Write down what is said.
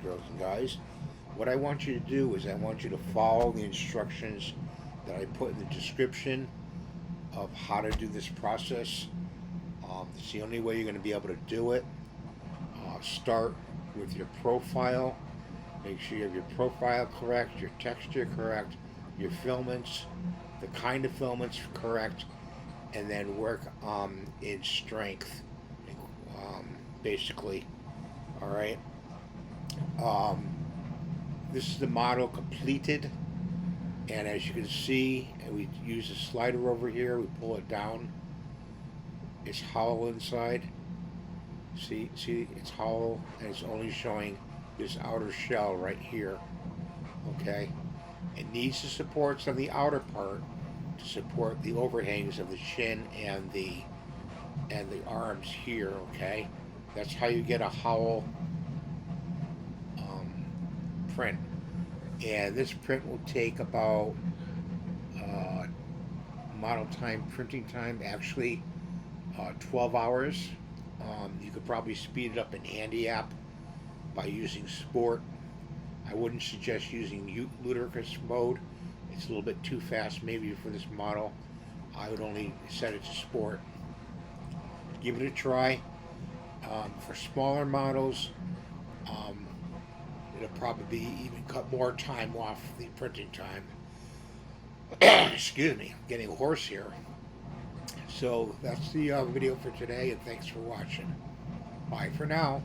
girls and guys. What I want you to do is I want you to follow the instructions that I put in the description of how to do this process. It's the only way you're going to be able to do it. Start with your profile. Make sure you have your profile correct, your texture correct, your filaments, the kind of filaments correct, and then work in strength, basically. All right. Um, this is the model completed, and as you can see, and we use a slider over here. We pull it down. It's hollow inside. See, it's hollow, and it's only showing this outer shell right here. Okay, it needs the supports on the outer part to support the overhangs of the chin and the arms here. Okay, that's how you get a hollow print. And this print will take about uh, model time, printing time, actually 12 hours. You could probably speed it up in Handy app by using Sport. I wouldn't suggest using ludicrous mode. It's a little bit too fast maybe for this model. I would only set it to Sport. Give it a try. For smaller models, um, it'll probably even cut more time off the printing time. Excuse me, I'm getting hoarse here. So that's the video for today, and thanks for watching. Bye for now.